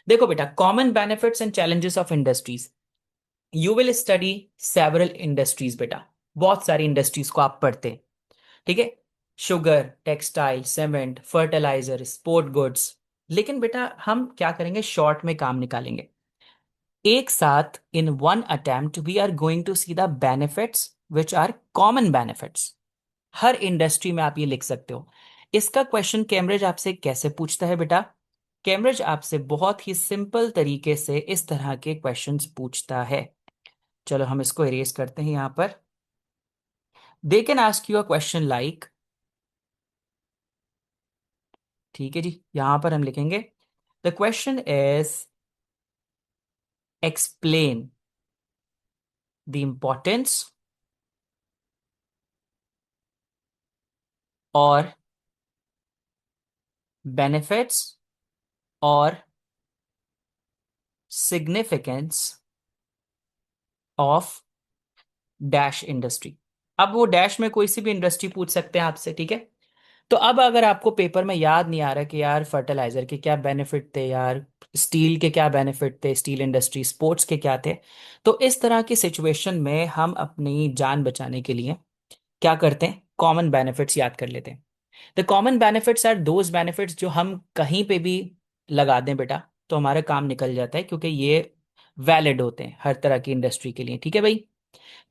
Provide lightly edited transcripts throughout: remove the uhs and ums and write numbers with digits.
देखो बेटा, common benefits and challenges of industries, you will study several industries बेटा। बहुत सारी इंडस्ट्रीज को आप पढ़ते हैं, ठीक है। Sugar, textile, cement, fertiliser, sport goods. लेकिन बेटा हम क्या करेंगे, शॉर्ट में काम निकालेंगे। एक साथ in one attempt we are going to see the benefits which are common benefits. हर इंडस्ट्री में आप ये लिख सकते हो। इसका क्वेश्चन कैम्ब्रिज आपसे कैसे पूछता है बेटा? कैम्ब्रिज आपसे बहुत ही सिंपल तरीके से इस तरह के क्वेश्चंस पूछता है। चलो हम इसको इरेज करते हैं यहां पर। They can ask you a question like, ठीक है जी, यहां पर हम लिखेंगे the question is explain the importance और बेनिफिट्स और सिग्निफिकेंस ऑफ डैश इंडस्ट्री। अब वो डैश में कोई सी भी इंडस्ट्री पूछ सकते हैं आपसे, ठीक है। तो अब अगर आपको पेपर में याद नहीं आ रहा कि यार फर्टिलाइजर के क्या बेनिफिट थे, यार स्टील के क्या बेनिफिट थे, स्टील इंडस्ट्री स्पोर्ट्स के क्या थे, तो इस तरह की सिचुएशन में हम अपनी जान बचाने के लिए क्या करते हैं, कॉमन बेनिफिट्स याद कर लेते हैं। The common benefits are those benefits जो हम कहीं पे भी लगा दें बेटा तो हमारा काम निकल जाता है, क्योंकि ये वैलिड होते हैं हर तरह की इंडस्ट्री के लिए, ठीक है भाई।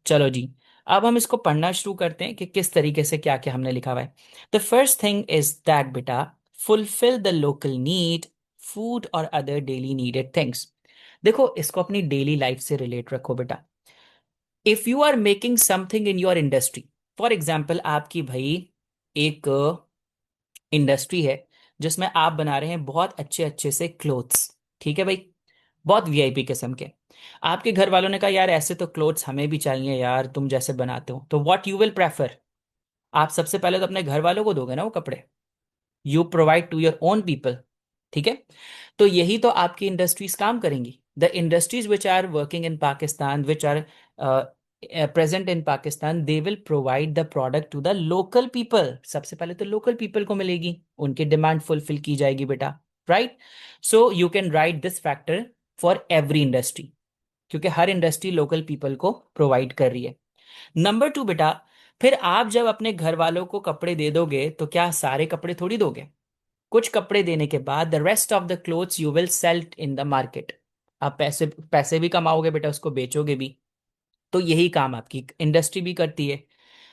चलो जी, अब हम इसको पढ़ना शुरू करते हैं कि किस तरीके से क्या क्या हमने लिखा हुआ है। The first thing is that बेटा, fulfil the local need, food और अदर डेली नीडेड थिंग्स। देखो इसको अपनी डेली लाइफ से रिलेट रखो बेटा। If you are making something in your industry, for example आपकी भाई एक इंडस्ट्री है जिसमें आप बना रहे हैं बहुत अच्छे अच्छे से क्लोथ्स, ठीक है भाई, बहुत वीआईपी किस्म के। आपके घर वालों ने कहा यार ऐसे तो क्लोथ्स हमें भी चाहिए यार, तुम जैसे बनाते हो, तो व्हाट यू विल प्रेफर, आप सबसे पहले तो अपने घर वालों को दोगे ना वो कपड़े। You provide to your own people, ठीक है। तो यही तो आपकी इंडस्ट्रीज काम करेंगी। The industries which are working in Pakistan, which are present in Pakistan, they will provide the product to the local people. सबसे पहले तो लोकल पीपल को मिलेगी, उनकी डिमांड फुलफिल की जाएगी बेटा, right. So you can write this factor for every industry, क्योंकि हर इंडस्ट्री लोकल पीपल को प्रोवाइड कर रही है। नंबर टू बेटा, फिर आप जब अपने घर वालों को कपड़े दे दोगे तो क्या सारे कपड़े थोड़ी दोगे, कुछ कपड़े देने के बाद the rest of the clothes you will sell in the market. आप पैसे पैसे भी कमाओगे बेटा, उसको बेचोगे भी। तो यही काम आपकी इंडस्ट्री भी करती है।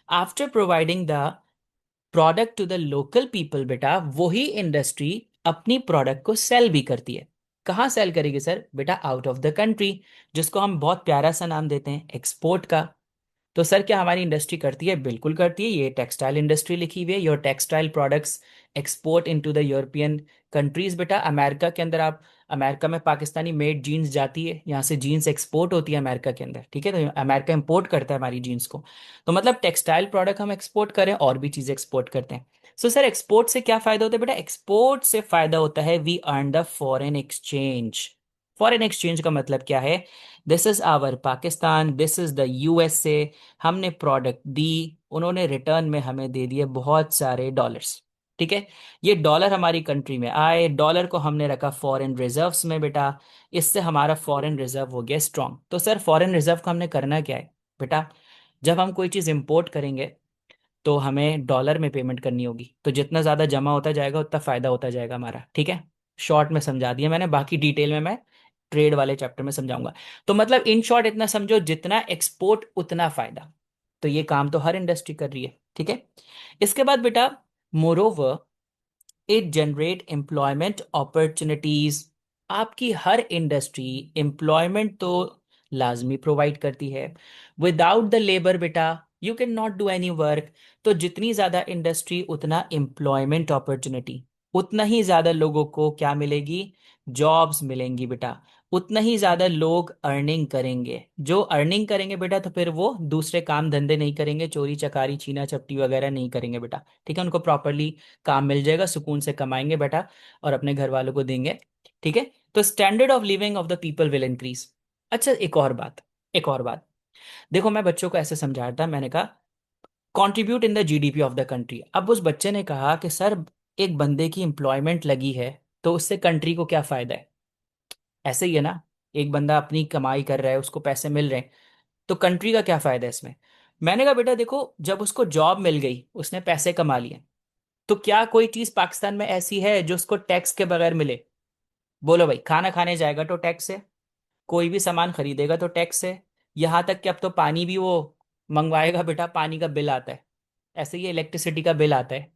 After providing the product to the local people बेटा, वही इंडस्ट्री अपनी प्रोडक्ट को सेल भी करती है। कहाँ सेल करेगी सर? बेटा आउट ऑफ द कंट्री, जिसको हम बहुत प्यारा सा नाम देते हैं एक्सपोर्ट का। तो सर क्या हमारी इंडस्ट्री करती है? बिल्कुल करती है। ये टेक्सटाइल इंडस्ट्री लिखी हुई है, your textile products export into the European countries बेटा। अमेरिका के अंदर आप, अमेरिका में पाकिस्तानी मेड जीन्स जाती है, यहाँ से जीन्स एक्सपोर्ट होती है अमेरिका के अंदर, ठीक है। तो अमेरिका इंपोर्ट करता है हमारी जीन्स को। तो मतलब टेक्सटाइल प्रोडक्ट हम एक्सपोर्ट करें और भी चीजें एक्सपोर्ट करते हैं। सो सर एक्सपोर्ट से क्या फायदा होता है बेटा? एक्सपोर्ट से फायदा होता है we earn the foreign exchange. Foreign exchange का मतलब क्या है? This is our Pakistan, this is the USA. हमने प्रोडक्ट दी, उन्होंने रिटर्न में हमें दे दिए बहुत सारे डॉलर्स, ठीक है। ये डॉलर हमारी कंट्री में आए, डॉलर को हमने रखा फॉरेन रिजर्व्स में बेटा, इससे हमारा फॉरेन रिजर्व हो गया स्ट्रांग। तो सर फॉरेन रिजर्व का हमने करना क्या है बेटा? जब हम कोई चीज़ इंपोर्ट करेंगे तो हमें डॉलर में पेमेंट करनी होगी, तो जितना ज़्यादा जमा होता जाएगा उतना फ़ायदा होता जाएगा हमारा, ठीक है। शॉर्ट में समझा दिया मैंने, बाकी डिटेल में मैं ट्रेड वाले चैप्टर में समझाऊंगा। तो मतलब इन शॉर्ट इतना समझो, जितना एक्सपोर्ट उतना फायदा। तो ये काम तो हर इंडस्ट्री कर रही है, ठीक है। इसके बाद बेटा, moreover it generate employment opportunities. आपकी हर इंडस्ट्री एम्प्लॉयमेंट तो लाजमी प्रोवाइड करती है। विदाउट द लेबर बेटा you can not do any work. तो जितनी ज्यादा इंडस्ट्री उतना एम्प्लॉयमेंट अपॉर्चुनिटी, उतना ही ज्यादा लोगों को क्या मिलेगी? जॉब्स मिलेंगी बेटा। उतना ही ज्यादा लोग अर्निंग करेंगे, जो अर्निंग करेंगे बेटा तो फिर वो दूसरे काम धंधे नहीं करेंगे, चोरी चकारी छीना झपटी वगैरह नहीं करेंगे बेटा, ठीक है। उनको प्रॉपरली काम मिल जाएगा, सुकून से कमाएंगे बेटा और अपने घर वालों को देंगे, ठीक है। तो standard of living of the people will increase. अच्छा एक और बात, एक और बात, देखो मैं बच्चों को ऐसे समझा रहा था, मैंने कहा contribute in the GDP of the country. अब उस बच्चे ने कहा कि सर एक बंदे की एम्प्लॉयमेंट लगी है तो उससे कंट्री को क्या फायदा है? ऐसे ही है ना, एक बंदा अपनी कमाई कर रहा है, उसको पैसे मिल रहे हैं, तो कंट्री का क्या फायदा है इसमें? मैंने कहा बेटा देखो, जब उसको जॉब मिल गई, उसने पैसे कमा लिए, तो क्या कोई चीज पाकिस्तान में ऐसी है जो उसको टैक्स के बगैर मिले? बोलो भाई, खाना खाने जाएगा तो टैक्स है, कोई भी सामान खरीदेगा तो टैक्स है, यहाँ तक कि अब तो पानी भी वो मंगवाएगा बेटा, पानी का बिल आता है, ऐसे ही इलेक्ट्रिसिटी का बिल आता है।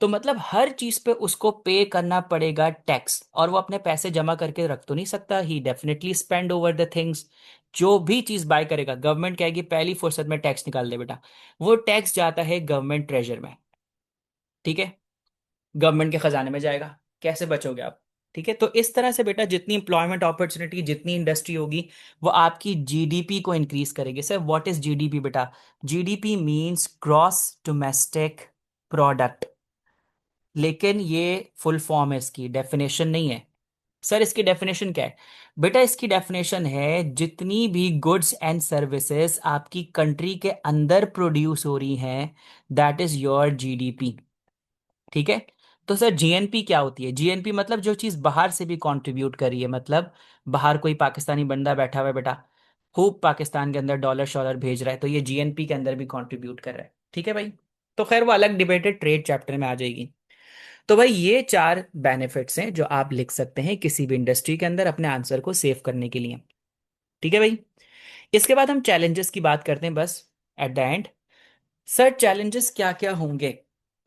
तो मतलब हर चीज पे उसको पे करना पड़ेगा टैक्स, और वो अपने पैसे जमा करके रख तो नहीं सकता, ही definitely spend over the things. जो भी चीज बाय करेगा, गवर्नमेंट कहेगी पहली फुर्सत में टैक्स निकाल दे बेटा, वो टैक्स जाता है गवर्नमेंट ट्रेजर में, ठीक है, गवर्नमेंट के खजाने में जाएगा। कैसे बचोगे आप? ठीक है, तो इस तरह से बेटा जितनी इंप्लॉयमेंट अपॉर्चुनिटी, जितनी इंडस्ट्री होगी, वो आपकी जीडीपी को इंक्रीज करेगी। सर व्हाट इज जीडीपी बेटा? GDP means gross domestic product, लेकिन ये फुल फॉर्म है, इसकी डेफिनेशन नहीं है। सर इसकी डेफिनेशन क्या है? बेटा इसकी डेफिनेशन है जितनी भी गुड्स एंड सर्विसेज आपकी कंट्री के अंदर प्रोड्यूस हो रही हैं, दैट इज योर जीडीपी। ठीक है, तो सर जीएनपी क्या होती है? जीएनपी मतलब जो चीज बाहर से भी कंट्रीब्यूट कर रही है, मतलब बाहर कोई पाकिस्तानी बंदा बैठा हुआ है बेटा, खूब पाकिस्तान के अंदर डॉलर शॉलर भेज रहा है, तो ये जीएनपी के अंदर भी कंट्रीब्यूट कर रहा है। ठीक है भाई, तो खैर वो अलग डिबेटेड ट्रेड चैप्टर में आ जाएगी। तो भाई ये चार बेनिफिट्स हैं जो आप लिख सकते हैं किसी भी इंडस्ट्री के अंदर अपने आंसर को सेव करने के लिए। ठीक है भाई, इसके बाद हम चैलेंजेस की बात करते हैं बस at the end. Sir challenges क्या क्या होंगे?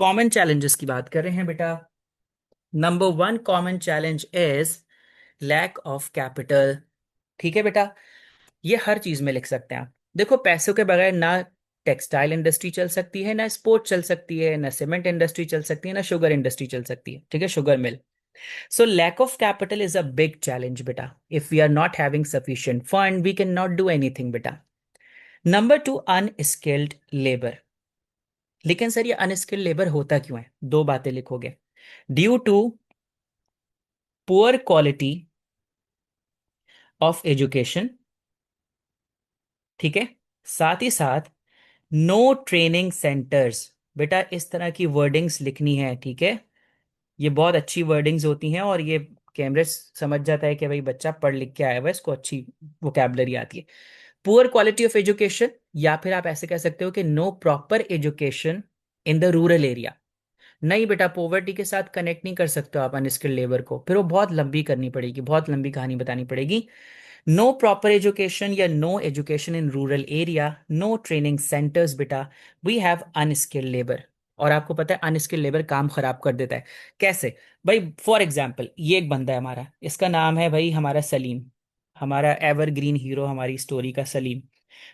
कॉमन चैलेंजेस की बात कर रहे हैं बेटा। Number one common challenge is lack of capital. ठीक है बेटा, ये हर चीज में लिख सकते हैं आप। देखो पैसों के बगैर ना टेक्सटाइल इंडस्ट्री चल सकती है, ना स्पोर्ट चल सकती है, ना सीमेंट इंडस्ट्री चल सकती है, ना शुगर इंडस्ट्री चल सकती है, ठीक है, sugar mill. So lack of capital is a big challenge, beta. If we are not having sufficient fund, we cannot do anything, beta. Number two, unskilled labor. लेकिन सर ये अनस्किल्ड लेबर होता क्यों है? दो बातें लिखोगे। Due to poor quality of education, ठीक है, साथ ही साथ नो ट्रेनिंग सेंटर्स। बेटा इस तरह की वर्डिंग्स लिखनी है, ठीक है, ये बहुत अच्छी वर्डिंग्स होती हैं, और ये कैमरे समझ जाता है कि भाई बच्चा पढ़ लिख के आया हुआ है, इसको अच्छी वोकैबलरी आती है। पुअर क्वालिटी ऑफ एजुकेशन, या फिर आप ऐसे कह सकते हो कि no proper education in the rural area. नहीं बेटा, पॉवर्टी के साथ कनेक्ट नहीं कर सकते हो आप अनस्किल्ड लेबर को, फिर वो बहुत लंबी करनी पड़ेगी, बहुत लंबी कहानी बतानी पड़ेगी। नो प्रॉपर एजुकेशन या no education in rural area, no training centres बेटा, वी हैव अनस्किल्ड लेबर। और आपको पता है अनस्किल्ड लेबर काम खराब कर देता है। कैसे? भाई फॉर एग्जाम्पल ये एक बंदा है हमारा, इसका नाम है भाई हमारा सलीम, हमारा एवरग्रीन हीरो हमारी स्टोरी का सलीम।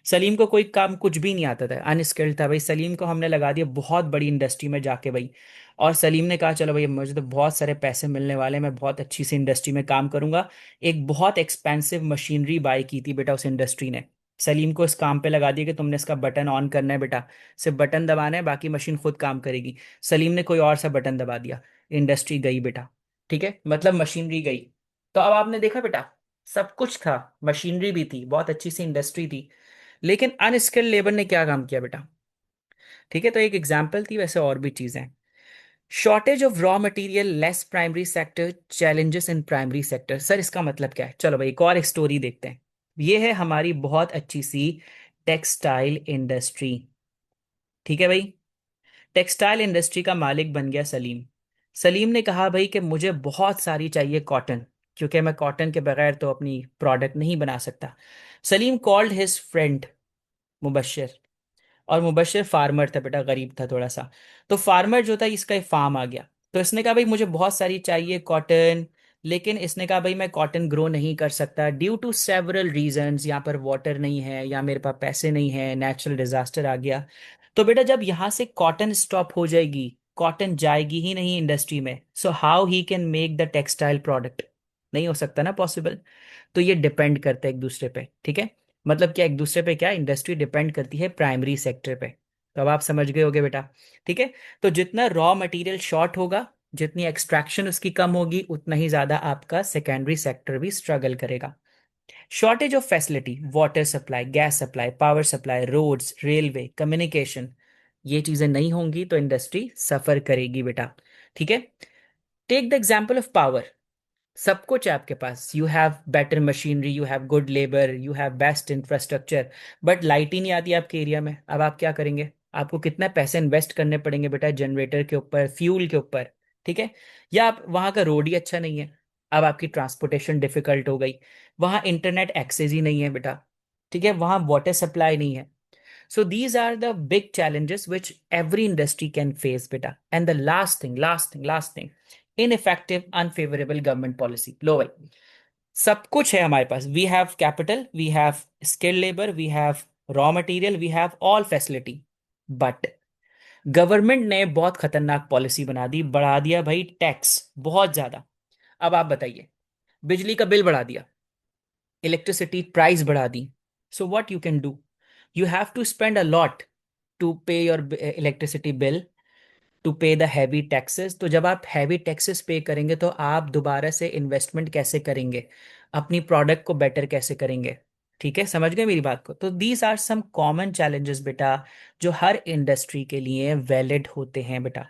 सलीम को कोई काम कुछ भी नहीं आता था, अनस्किल्ड था भाई, सलीम को हमने लगा दिया बहुत बड़ी इंडस्ट्री में जाके भाई। और सलीम ने कहा चलो भाई मुझे तो बहुत सारे पैसे मिलने वाले, मैं बहुत अच्छी सी इंडस्ट्री में काम करूंगा। एक बहुत एक्सपेंसिव मशीनरी बाय की थी बेटा उस इंडस्ट्री ने, सलीम को इस काम पे लगा दिया कि तुमने इसका बटन ऑन करना है बेटा, सिर्फ बटन दबाना है, बाकी मशीन खुद काम करेगी। सलीम ने कोई और सा बटन दबा दिया, इंडस्ट्री गई बेटा। ठीक है, मतलब मशीनरी गई। तो अब आपने देखा बेटा, सब कुछ था, मशीनरी भी थी, बहुत अच्छी सी इंडस्ट्री थी, लेकिन अनस्किल्ड लेबर ने क्या काम किया बेटा? ठीक है, तो एक एग्जाम्पल थी, वैसे और भी चीजें। Shortage of raw material, less primary sector, challenges in primary sector. Sir इसका मतलब क्या है? चलो भाई एक और एक स्टोरी देखते हैं। ये है हमारी बहुत अच्छी सी टेक्सटाइल इंडस्ट्री। ठीक है भाई, टेक्सटाइल इंडस्ट्री का मालिक बन गया सलीम। सलीम ने कहा भाई कि मुझे बहुत सारी चाहिए कॉटन, क्योंकि मैं कॉटन के बगैर तो अपनी प्रोडक्ट नहीं बना सकता। Salim called his friend Mubashar, और मुबशर फार्मर था बेटा, गरीब था थोड़ा सा। तो फार्मर जो था, इसका एक फार्म आ गया, तो इसने कहा भाई मुझे बहुत सारी चाहिए कॉटन, लेकिन इसने कहा भाई मैं कॉटन ग्रो नहीं कर सकता ड्यू टू सेवरल रीजंस, यहाँ पर वाटर नहीं है, या मेरे पास पैसे नहीं है, नेचुरल डिजास्टर आ गया। तो बेटा जब यहाँ से कॉटन स्टॉप हो जाएगी, कॉटन जाएगी ही नहीं इंडस्ट्री में, so how he can make the textile product? नहीं हो सकता ना पॉसिबल। तो ये डिपेंड करता है एक दूसरे पे, ठीक है, मतलब क्या एक दूसरे पे, क्या इंडस्ट्री डिपेंड करती है प्राइमरी सेक्टर पे। तो अब आप समझ गए होगे बेटा। ठीक है, तो जितना रॉ मटेरियल शॉर्ट होगा, जितनी एक्सट्रैक्शन उसकी कम होगी, उतना ही ज्यादा आपका सेकेंडरी सेक्टर भी स्ट्रगल करेगा। Shortage of facility, water supply, gas supply, power supply, roads, railway, communication, ये चीजें नहीं होंगी तो इंडस्ट्री सफर करेगी बेटा। ठीक है, take the example of power. सब कुछ है आपके पास, you have better machinery, you have good labour, you have best infrastructure, but light ही नहीं आती आपके एरिया में। अब आप क्या करेंगे? आपको कितना पैसे इन्वेस्ट करने पड़ेंगे बेटा जनरेटर के ऊपर, फ्यूल के ऊपर, ठीक है? या आप वहाँ का रोड ही अच्छा नहीं है, अब आपकी ट्रांसपोर्टेशन डिफिकल्ट हो गई, वहाँ इंटरनेट एक्सेस ही नहीं है बेटा, ठीक है, वहाँ वाटर सप्लाई नहीं है। So these are the big challenges which every industry can face, beta. And the last thing, ineffective, unfavorable government policy. लो भाई, सब कुछ है हमारे पास, we have capital, we have skilled labour, we have raw material, we have all facility, but government ने बहुत खतरनाक policy बना दी, बढ़ा दिया भाई टैक्स बहुत ज्यादा। अब आप बताइए, बिजली का बिल बढ़ा दिया, इलेक्ट्रिसिटी प्राइस बढ़ा दी, so what you can do? You have to spend a lot to pay your electricity bill, to pay the heavy taxes। तो जब आप heavy taxes पे करेंगे तो आप दोबारा से इन्वेस्टमेंट कैसे करेंगे, अपनी प्रोडक्ट को बेटर कैसे करेंगे? ठीक है, समझ गए मेरी बात को? तो these are some common challenges बेटा, जो हर इंडस्ट्री के लिए वैलिड होते हैं बेटा।